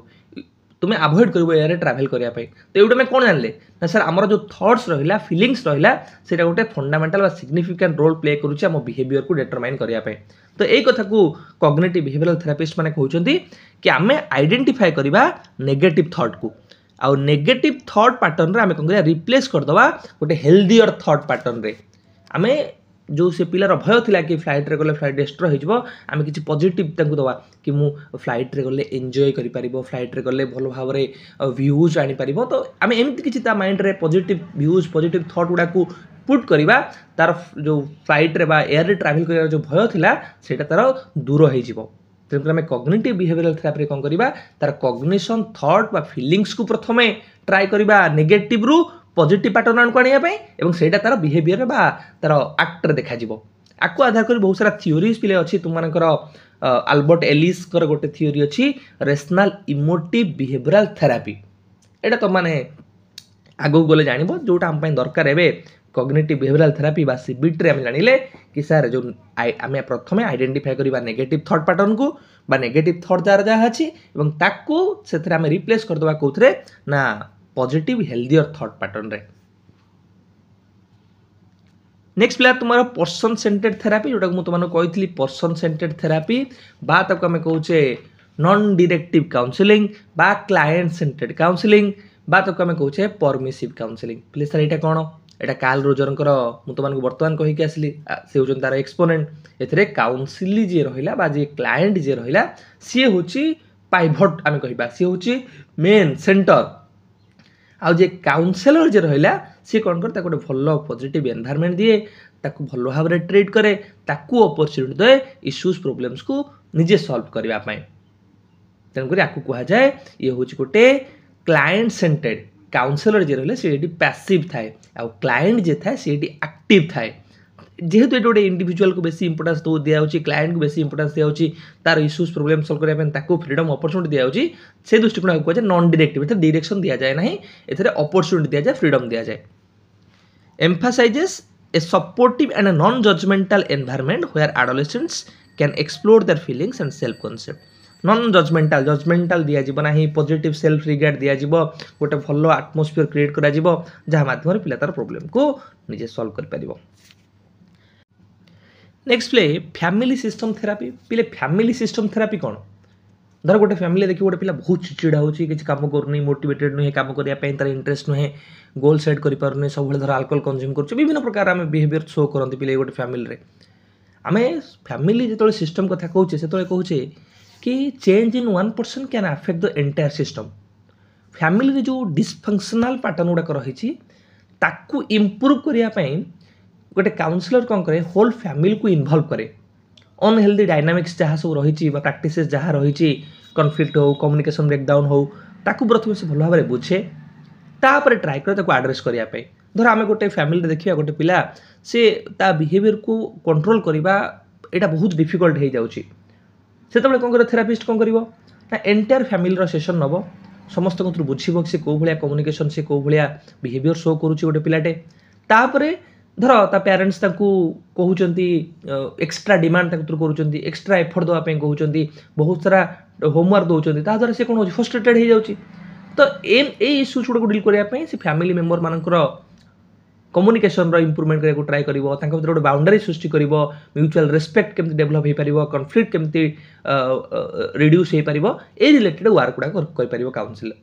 तुम्हें अवॉइड कर एयर ट्रावेल करने तो ये कौन जानले ना सर आमर जो थॉट्स रहा फीलिंग्स रहा से गोटे फंडामेंटाल सिग्निफिकेंट रोल प्ले करुच्चे आम बिहेवियर को डिटरमाइन करने तो यही कथा को कॉग्निटिव बिहेवियरल थेरापिस्ट मैंने कहते कि आम आइडेंटिफाई करवा नेगेटिव थॉट को आउ नेगेटिव थॉट पैटर्न रे आमे कौन करिया रिप्लेस करदवा गोटे हेल्दियर थॉट पैटर्न रे आमे जो से पिलार भय थिला कि फ्लाइट रे गले फ्लाइट डिस्ट्रॉय हो आमे किछि पॉजिटिव तांको दवा कि मु फ्लाइट रे गले एन्जॉय करि परिबो फ्लाइट रे गले भलो भाव रे व्यूज आनी परिबो तो आमे एमिति किछि ता माइंड रे पॉजिटिव व्यूज पॉजिटिव थॉट गुडा को पुट करिबा तार जो फ्लाइट रे बा एयर रे ट्रैवल करिया जो भय थिला सेटा तार दूर हो जिवो तेणुकर आम कॉग्निटिव बिहेवियरल थेरापी कौन करवा तार कॉग्निशन थॉट बा फीलिंग्स को प्रथम ट्राई करवा नेगेटिव रु पॉजिटिव पैटर्न को आने से तार बिहेवियर बा तार एक्ट देखा आपको आधार कर बहुत सारा थियोरीज पिले अच्छी तुम आल्बर्ट एलिस गोटे थियोरी अच्छी रेशनल इमोटिव बिहेवियरल थेरापी एटा तुम मैंने आगू गले जान जोटा आम दरकार है कॉग्निटिव बिहेवियरल थेरापी बा सीबीटी रे हम जानिले कि सर जो आम प्रथम आइडेंटिफाई करवा नेगेटिव थॉट पैटर्न को बा नेगेटिव थॉट जार जहाँ अच्छी और ताकू से रिप्लेस करदे कौन ना पॉजिटिव हेल्दियर थॉट पैटर्न रे। नेक्स्ट प्लेयर तुम्हारा पर्सन सेंटर्ड थेरापी जोटा मुझे तुमको कही पर्सन सेंटर्ड थेरापी बा ताको आम कहूचे नॉन डायरेक्टिव काउंसलिंग बा क्लाएंट सेंटर्ड काउंसलिंग बा ताको आम कहूचे परमिसिव काउंसलिंग प्लीज सर यहाँ कौन एटा कार्ल रोजरंकर मु तुमको बर्तमान कहीकि आसली से हूँ तार एक्सपोनेंट एथिरे काउंसिल जी रहा बा जे क्लाएंट जी रहा सी हूँ पाइभट आम कह सी हूँ मेन सेंटर आउ जे काउंसलर जे रहा सी कौन कर गोटे भल पॉजिटिव एनवायरनमेंट दिए ताकू भल भाव में ट्रीट करे ताकू अपॉर्चुनिटी दे इश्यूज प्रोब्लेम्स को निजे सॉल्व करने तेणुक आपको कह जाए ये हूँ गोटे क्लाएंट सेंटर्ड काउंसलर जे रहा सी पैसिव थाए आउ क्लाएंट जे थाए सी एक्टिव थाए जेहेतु ये गोटे इंडिविजुअल को बेसी इंपोर्टेंस तो दिया क्लाएंट को बेसी इंपोर्टेंस दिया तार इश्यूज प्रोब्लेम सॉल्व करने फ्रीडम अपॉर्चुनिटी दिया से दृष्टिकोण को नॉन डायरेक्टिव ए डायरेक्शन दिया जाए ना ए अपॉर्चुनिटी दिया जाए फ्रीडम दिया जाए emphasises a supportive and non judgemental environment where adolescents can explore their feelings and self concept non judgemental दिया ना पॉजिटिव सेल्फ रिगार्ड दिया गोटे भल आटमोस्फियर क्रिएट करा जहाँ माध्यम पिला तार प्रॉब्लम को निजे सॉल्व कर पारिबो। Next play family system therapy पिले फैमिली सिस्टम थेरापी कौन धर गोटे फैमिली देखिए गोटे पिला बहुत चिड़चिड़ा होची किसी काम करनी मोटिवेटेड नुहे काम करने तार इंटरेस्ट नुहे गोल सेट कर पारनी सब धर अल्कोहल कंज्यूम कर विभिन्न प्रकार आम बिहेवियर शो करते पिले गोटे फैमिली रे आम फैमिली जो सिस्टम कथा कहूचे से कहूचे कि change in 1% can affect the entire system. Family जो डिसफंक्शनल पैटर्न गुड़ाक रही ताकू इम्प्रूव करने गोटे काउंसलर कौन करे होल फैमिली को इन्वॉल्व करे। अनहेल्दी डायनामिक्स जहाँ सब रही प्रैक्टिस जहाँ रही कॉन्फ्लिक्ट हो कम्युनिकेशन ब्रेकडाउन हो ताकू प्रथम से भल भाव बुझे तापर ट्राए करे आड्रेस करने। धर आम गोटे फैमिली देखिए गोटे पिला से ता बिहेवियर को कंट्रोल करवा यहाँ बहुत डिफिकल्ट हो जाऊँगी से कौन कर थेरापिस्ट कौन कर एंटायर फैमिली सेसन नब समस्त बुझे से कौ भाया कम्युनिकेशन से कौ भाया बिहेवियर शो करुच्ची गोटे पिलाटे तापरे धर ता पेरेंट्स कहते एक्सट्रा डिमांड कर एक्सट्रा एफर्ट देवाई कहते बहुत सारा होमवर्क दौरान ताद्वारा से कौन हो फ्रस्ट्रेटेड हो जाऊँगी। तो ये इश्यूज गुड़ा डिल करने से फैमिली मेंबर मानकर कम्युनिकेशन इंप्रूवमेंट करने को ट्राए कर गोटे बाउंडरी सृष्टि कर म्यूचुअल रेस्पेक्ट केमती डेभलप हो पार कॉन्फ्लिक्ट केमती रिड्यूस हो पार ए रिलेटेड वर्क गुड़ा कर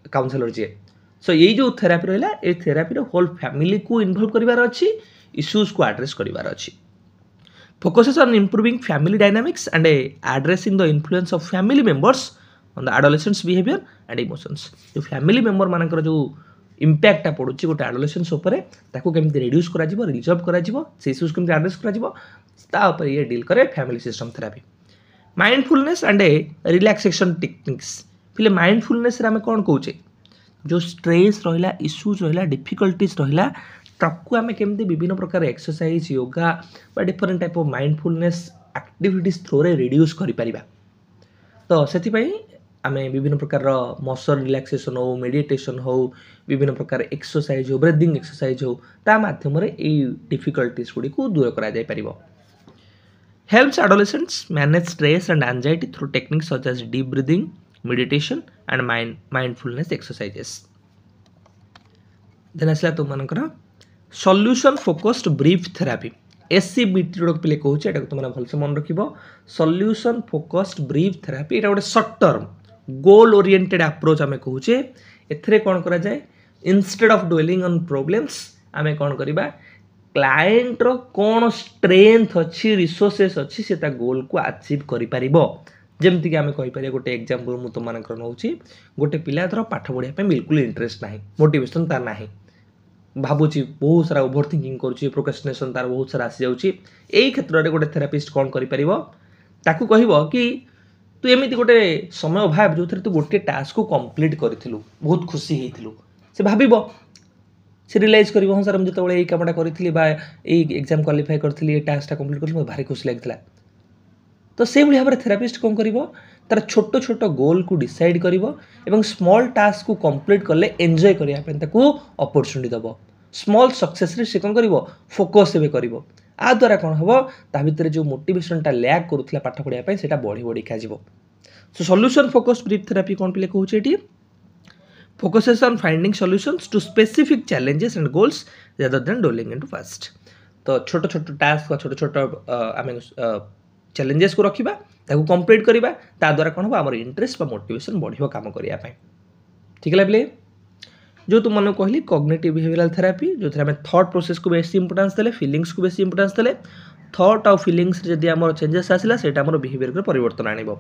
काउंसलर जी। सो ये जो थेरापी रहा ये थेरापी होल फैमिली को इन्वॉल्व करार अच्छी इश्यूज को एड्रेस करार अच्छी। Focuses on improving family dynamics and addressing the influence of family members on the adolescents behaviour and emotions. जो फैमिली मेंबर मानकर जो इम्पैक्टा पड़ुची गोटे एडोलेसेंस उपर ताकू केमती रिड्यूस करा जिवो रिजॉल्व करा जिवो से इश्यूज केमती एड्रेस करा जिवो ता उपर ये डील करे family system therapy. Mindfulness and relaxation techniques फिर माइंडफुलनेस रे आमे कोन कहूचे जो स्ट्रेस रहिला इश्यूज रहिला डिफिकल्टीज रहिला ताकू आमे केमती विभिन्न प्रकार एक्सरसाइज योगा बा different type of mindfulness activities through रे रिड्यूस करि परिबा। तो सेति पई आमे विभिन्न प्रकार मसल रिलैक्सेशन हो मेडिटेशन हो विभिन्न प्रकार एक्सरसाइज हो ब्रीदिंग एक्सरसाइज हो ता माध्यम रे ए डिफिकल्टीज गुडी को दूर करा जाय परिबो। Helps adolescents manage stress and anxiety through techniques such as deep breathing meditation and mindfulness exercises. Then आसला तुम मानकर solution focused brief therapy SCBT रोग पे कहूँ एटा तुम भलसे मन रखिब। सॉल्यूशन फोकस्ड ब्रीफ थेरापी एटा गोटे short term goal oriented approach आमे कहूचे। एथरे कौन करा जाए instead of dwelling on problems आमे कौन करिबा क्लाइंट रो कौन स्ट्रेंथ अच्छी रिसोर्सेस अच्छी से गोल को अचीव करि परिबो। जेमती कि आमे कहि परिया गोटे एग्जांपल मु तुम मानकर नउची गोटे पिला धर पाठ पढ़िया पे बिल्कुल इंटरेस्ट नाही मोटिवेशन तार नाही भावुची बहुत सारा ओभर थिंकिंग करुच्ची प्रोक्रेस्टिनेशन तार बहुत सारा आसी जाउची। एई क्षेत्र रे गोटे थेरापिस्ट कौन करि परिबो ताकू कहिबो कि तू एमिति गोटे समय भाव जो तू गोटे टास्क को कंप्लीट करिथिलु बहुत खुशी हेइथिलु से भाबिबो से रियलाइज करिवो हां सर हम जतबेले एई कामटा करिथिली बा एई एग्जाम क्वालिफाई करथिली ए टास्कटा कंप्लीट करथिली म भारी खुशी लागथिला। तो से भाव में थेरापिस्ट कौन करिवो तार छोट छोट गोल को डिसाइड करिवो एवं स्मॉल टास्क को कंप्लीट करले एंजॉय करिया पे ताकू अपॉर्चुनिटी दबो स्मॉल सक्सेस रे से कौन करिवो फोकस एबे करिवो आ द्वारा कौन हबो ता भितर जो मोटिवेशनटा लैक करूथला पाठ पढ़िया पे सेटा बढ़ी बढ़ी खा जिवो। So solution focused brief therapy कौन पिले कहूचे एटी focuses on finding solutions to specific challenges and goals rather than dwelling into past. तो छोट छोट टास्क छोट छोट आमे चैलेंजेस को रखिबा ताकू कंप्लीट करिबा ता द्वारा कोन हो हमर इंटरेस्ट बा मोटिवेशन बढ़ियो काम करिया पय। ठीक लागले जो तुम मन कहली कॉग्निटिव बिहेवियरल थेरापी जो हमें थॉट प्रोसेस को बेसी इंपोर्टेंस देले फीलिंग्स को बेसी इंपोर्टेंस देले थॉट और फीलिंग्स जदि हमर चेंजेस आसिला सेटा हमर बिहेवियर को परिवर्तन आनिबो।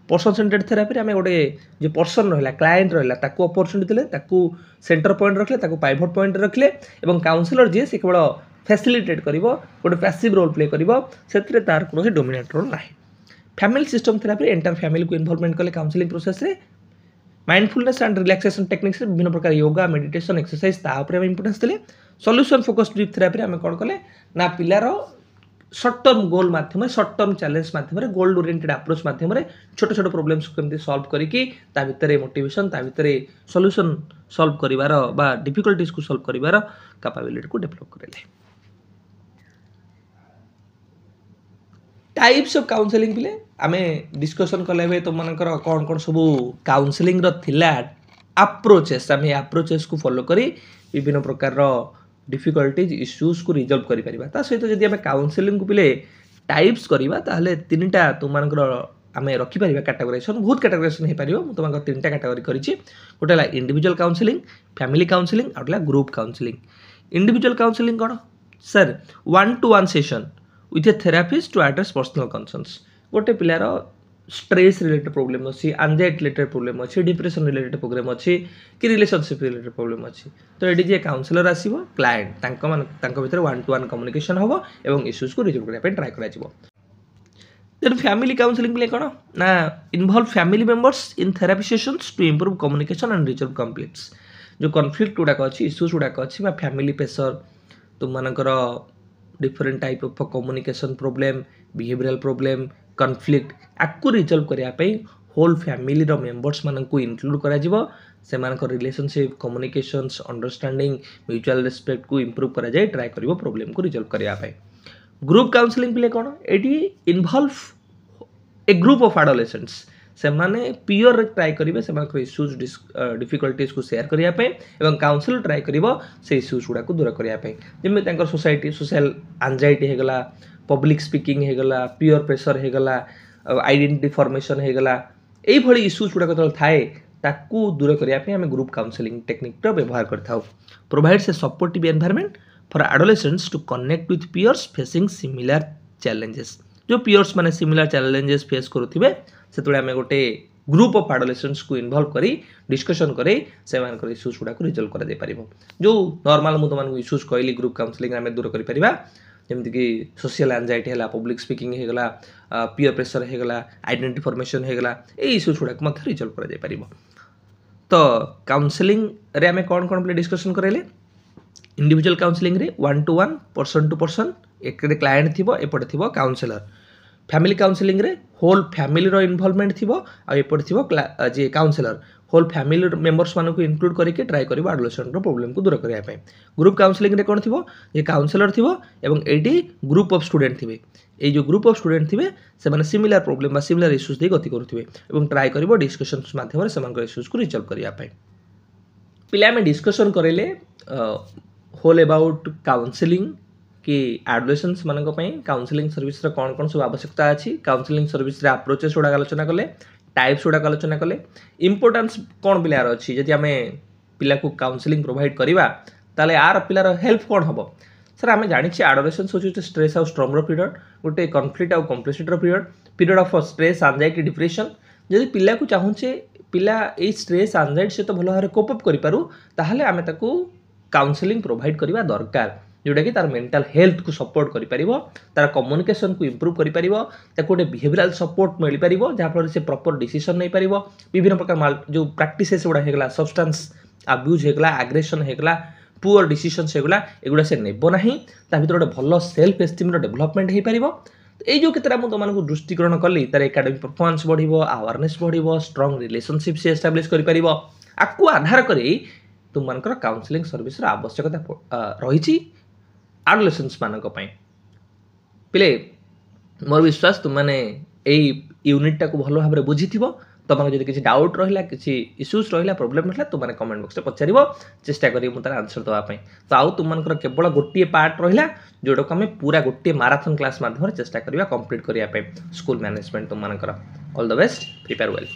पर्सन सेंटर्ड थेरापी रे हमें गोटे जो पर्सन रहला क्लाइंट रहला ताकू अपॉर्चुनिटी देले ताकू सेंटर पॉइंट रखले ताकू पाइवट पॉइंट रखले एवं काउंसलर जे से केवल फैसिलिटेट करिवो गोटे पैसिव रोल प्ले करिवो सेतरे तार कोनो डोमिनेट रोल नाही। Family system therapy entire family को इन्वॉल्वमेंट कले काउंसलिंग प्रोसेस रे माइंडफुलनेस एंड रिलैक्सेशन टेक्निक्स विभिन्न प्रकार योगा मेडिटेशन एक्सरसाइज ता ऊपर हम इंपोर्टेंस देले। सॉल्यूशन फोकस्ड ब्रीफ थेरापी रे हम कोन कले ना पिलार शॉर्ट टर्म गोल माध्यम शॉर्ट टर्म चैलेंज माध्यम गोल ओरिएंटेड अप्रोच माध्यम छोट छोट प्रॉब्लम्स को केमती सॉल्व करिकि ता भितर मोटिवेशन ता भितर सॉल्यूशन सॉल्व करिवार बा डिफिकल्टीज को सॉल्व करिवार कैपेबिलिटी को डेवलप करेले। टाइप्स ऑफ काउंसलिंग पिले आमे डिस्कशन कले तुम मानकर कौन कौन सब काउंसलिंग थिला अप्रोचेस आमे अप्रोचेस को फॉलो करी विभिन्न प्रकार डिफिकल्टीज इश्यूज को रिजॉल्व करि परिबा। ता सहित जदि आमे काउंसलिंग को पिले टाइप्स करिबा ताहले तीनटा तुम मानकर आमे रखि परिबा कैटेगराइजेशन बहुत कैटेगराइजेशन हे परिबो मु तुमको तीनटा कैटेगरी करिछि गोटे ला इंडिविजुअल काउंसलिंग फैमिली काउंसलिंग और ग्रुप काउंसलिंग। इंडिविजुअल काउंसलिंग कोन सर 1-to-1 session with a therapist to address personal concerns गोटे पिलार स्ट्रेस रिलेटेड प्रोब्लेम अच्छी, एंजाइटी रिलेटेड प्रोब्लेम अच्छी, डिप्रेशन रिलेटेड प्रोब्लेम अच्छी कि रिलेशनशिप रिलेटेड प्रोब्लेम अच्छी, तो ये जे काउंसलर आसो क्लाएंट भितर 1-to-1 कम्युनिकेशन हम और इश्यूज को रिजल्व करने ट्राए कर। देन फैमिली काउंसलिंग पे कौन ना involve family members in therapy sessions to improve communication and resolve conflicts. जो कॉन्फ्लिक्ट गुड़ाक अच्छी इश्यूज गुड़ाक अच्छी फैमिली प्रेशर तुम मानकर different type of communication problem, behavioural problem, conflict आपको रिजल्व करने होल फैमिली रो मेंबर्स मानक इनक्लूड करा जिवो, से मानक relationship, communications, understanding, mutual respect को इम्प्रूव करा जाए ट्राई करिवो प्रॉब्लम को रिजल्व करने। ग्रुप काउंसलिंग पे कौन ये involve A group of adolescents से माने पियर ट्राई करेंगे से इश्यूज डिफिकल्टीज को शेयर करने और काउंसिल ट्राई कर से इश्यूज गुड़ा को दूर करने जमी सोसाइटी सोशल एंजाइटी होगला, पब्लिक स्पीकिंग होगला, पियर प्रेशर होगला, आइडेंटिटी फॉर्मेशन होगला, यही इश्यूज गुड़ाक जो थाए ताकू दूर करने आम ग्रुप काउंसलिंग टेक्निक व्यवहार करता। Provides a supportive environment for adolescents to connect with peers facing similar challenges. जो पियर्स माने सिमिलर चैलेंजेस फेस करुथिबे सेतबे आमे गोटे ग्रुप ऑफ एडोलेसेंट्स को इन्वॉल्व करी डिस्कशन करे से मानकर इश्यूज गुड़ा को रिजल्व करा दे परिबो। जो नॉर्मल मु तमन इश्यूज कहली ग्रुप काउंसलिंग आमे दूर करि परिबा जेमति कि सोशल एंजाइटी हैला, पब्लिक स्पीकिंग हेगला, पियर प्रेशर हेगला, आइडेंटिटी फॉर्मेशन हेगला, ए इश्यूज गुड़ा को मध्य रिजल्व करा दे परिबो। तो काउंसलिंग रे आमे कोन कोन पे डिस्कशन करेले, इंडिविजुअल काउंसलिंग रे 1-to-1 पर्सन टू पर्सन एक क्लाएंट थिबो एपटे थिबो काउंसलर। फैमिली काउंसलिंग रे होल फैमिली रो इन्वॉल्वमेंट थिबो आ एपटे थिबो जे काउंसलर होल फैमिली मेंबर्स मानको इंक्लूड करके ट्राई करिवो एडोलेसेंट रो प्रॉब्लम को दूर करिया पे। ग्रुप काउंसलिंग रे कोन थिबो जे काउंसलर थिबो एवं एडी ग्रुप ऑफ स्टूडेंट थिबे। ए जो ग्रुप ऑफ स्टूडेंट थिबे से माने सिमिलर प्रॉब्लम बा सिमिलर इश्यूज दे गति करूथिबे एवं ट्राई करिवो डिस्कशंस माध्यम रे सेमानकर इश्यूज को रिजल्व करिया पे। पिला में डिस्कशन करेले होल अबाउट काउंसलिंग कि एडोलेसेंट्स मानक काउंसलिंग सर्विस कौन कौन सब आवश्यकता अच्छी, काउंसलिंग सर्विस आप्रोचेस गुड़ा आलोचना कले, टाइप्स गुड़ा आलोचना कले, इंपोर्टेंस कौन पिलार अच्छी जदि आम पिला को काउंसलिंग प्रोवाइड करवा ताले आर पिलार हेल्प कौन हम। सर आम जानी एडोलेसेंस होचे स्ट्रेस आउ स्ट्रम पीरियड, गोटे कॉन्फ्लिक्ट आउ complexity period of stress, anxiety, depression. जदि पिला को चाहूचे पिला ए स्ट्रेस एंजाइटी सहित भल भाव कोप अप करिपारू ताहले आमे ताकू काउंसलिंग प्रोवाइड करवा दरकार जोटा कि तार मेंटल हेल्थ को सपोर्ट करि परिबो, तार कम्युनिकेशन को इंप्रूव करि परिबो, ताको गोटे बिहेवियरल सपोर्ट मिल परिबो जहाँ फल से प्रॉपर डिसीजन नहीं परिबो। विभिन्न प्रकार जो प्रैक्टिसेस गुड़ा हेगला, सब्सटेंस अब्यूज हेगला, एग्रेशन हेगला, पुअर डिसीजंस हेगला, एगुड़ा से नेबो नाही ता भीतर गोटे भल सेल्फ एस्टीम रो डेवलपमेंट हे परिबो। तो जो केतरा मु तुमको दृष्टिकोण कली तार एकेडमिक परफॉर्मेंस बढ़िबो, अवेयरनेस बढ़िबो, स्ट्रांग रिलेशनशिप से एस्टाब्लिश करि परिबो। आकु आधार करी तुम मानकर काउंसलिंग सर्विस रो आवश्यकता रही एडोलेसेंट्स मानक पई। पिले मोर विश्वास तुम माने एई यूनिट को भल भाव बुझी तुमको जब किसी डाउट रहा किसी इश्यूज रहा प्रोब्लेम रहा तुम मैंने कमेंट बॉक्स में पचार चेष्टा करी मुझे आंसर देवाई। तो आउ तुम केवल गोटे पार्ट रहा जोटा को आम पूरा गोटे माराथन क्लास माध्यम चेष्टा करवा कंप्लीट करने स्कूल मैनेजमेंट तुम all the best, prepare well.